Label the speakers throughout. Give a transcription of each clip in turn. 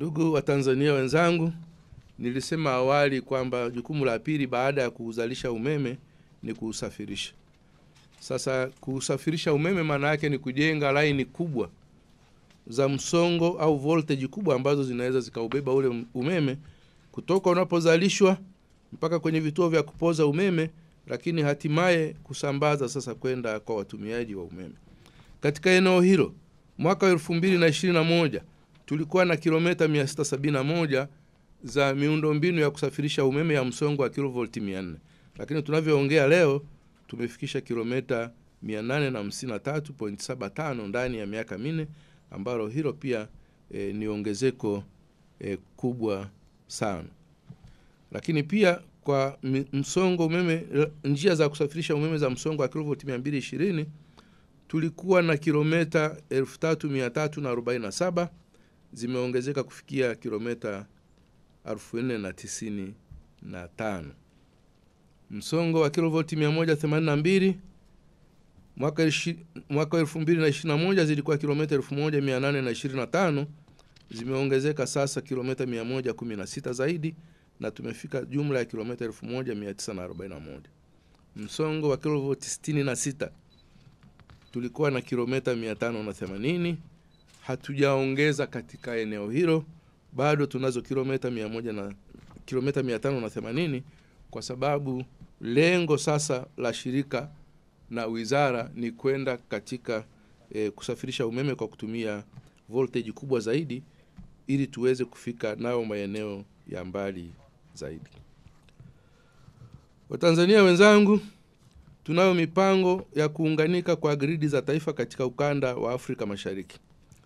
Speaker 1: Ndugu wa Tanzania wenzangu, nilisema awali kwamba jukumu la pili baada ya kuzalisha umeme ni kuusafirisha. Sasa kuusafirisha umeme maana yake ni kujenga laini kubwa za msongo au voltage kubwa ambazo zinaweza zikaubeba ule umeme kutoka unapozalishwa mpaka kwenye vituo vya kupoza umeme, lakini hatimaye kusambaza sasa kwenda kwa watumiaji wa umeme. Katika eneo hilo mwaka 2021 tulikuwa na kilomita 671 za miundombinu ya kusafirisha umeme ya msongo wa kilovolti 400. Lakini tunavyoongea leo tumefikisha kilomita 853.75 ndani ya miaka 4, ambalo hilo pia ni ongezeko kubwa sana. Lakini pia kwa msongo umeme, njia za kusafirisha umeme za msongo wa kilovolti 220 tulikuwa na kilomita 3347, zimeongezeka kufikia kilomita 4095. Msongo wa kilovolti 182 mwaka 2021 zilikuwa kilomita 1825, zimeongezeka sasa kilomita 116 zaidi na tumefika jumla ya kilomita 1941. Msongo wa kilovolti 66 tulikuwa na kilomita 580, hatujaongeza katika eneo hilo, bado tunazo kilomita 580, kwa sababu lengo sasa la shirika na wizara ni kwenda katika kusafirisha umeme kwa kutumia voltage kubwa zaidi ili tuweze kufika nao maeneo ya mbali zaidi. Watanzania wenzangu, tunayo mipango ya kuunganika kwa gridi za taifa katika ukanda wa Afrika Mashariki.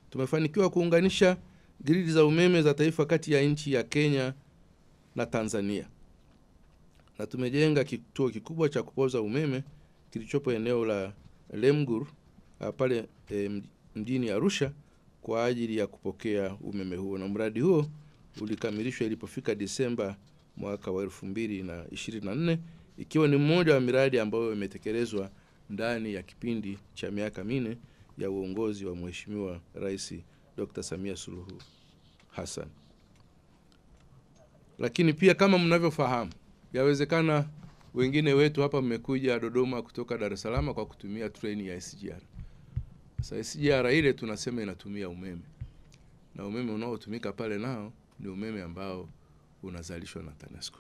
Speaker 1: Tumefanikiwa kuunganisha gridi za umeme za taifa kati ya nchi ya Kenya na Tanzania. Na tumejenga kituo kikubwa cha kupoza umeme kilichopo eneo la Lemgur pale mjini Arusha kwa ajili ya kupokea umeme huo. Na mradi huo ulikamilishwa ilipofika Disemba mwaka wa 2024, ikiwa ni mmoja wa miradi ambayo imetekelezwa ndani ya kipindi cha miaka 4 ya uongozi wa Mheshimiwa Rais Dr. Samia Suluhu Hassan. Lakini pia kama mnavyofahamu, yawezekana wengine wetu hapa mmekuja Dodoma kutoka Dar es Salaam kwa kutumia treni ya SGR. Sasa SGR ile tunasema inatumia umeme. Na umeme unaotumika pale nao ni umeme ambao unazalishwa na TANESCO.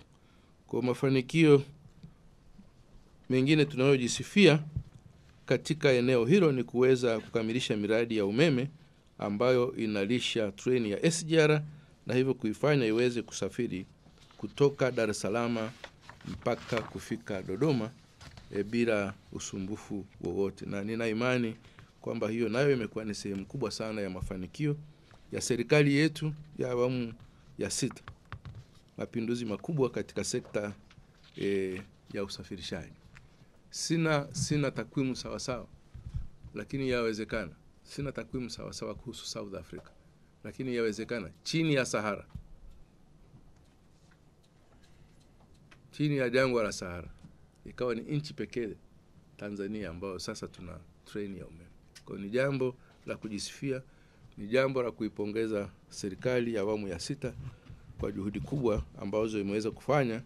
Speaker 1: Kwa mafanikio mengine tunayojisifia katika eneo hilo ni kuweza kukamilisha miradi ya umeme ambayo inalisha treni ya SGR na hivyo kuifanya iweze kusafiri kutoka Dar es Salaam mpaka kufika Dodoma bila usumbufu wowote. Na nina imani kwamba hiyo nayo imekuwa ni sehemu kubwa sana ya mafanikio ya serikali yetu ya awamu ya 6. Mapinduzi makubwa katika sekta ya usafirishaji. Sina takwimu sawa sawa, lakini yawezekana. Sina takwimu sawa sawa kuhusu South Africa, lakini yawezekana chini ya Sahara, chini ya jangwa la Sahara, ikawa ni nchi pekee Tanzania ambayo sasa tuna treni ya umeme. Kwa ni jambo la kujisifia, ni jambo la kuipongeza serikali ya awamu ya 6 kwa juhudi kubwa ambazo imeweza kufanya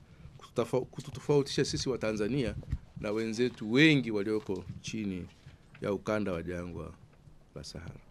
Speaker 1: kututofautisha sisi wa Tanzania na wenzetu wengi walioko chini ya ukanda wa jangwa la Sahara.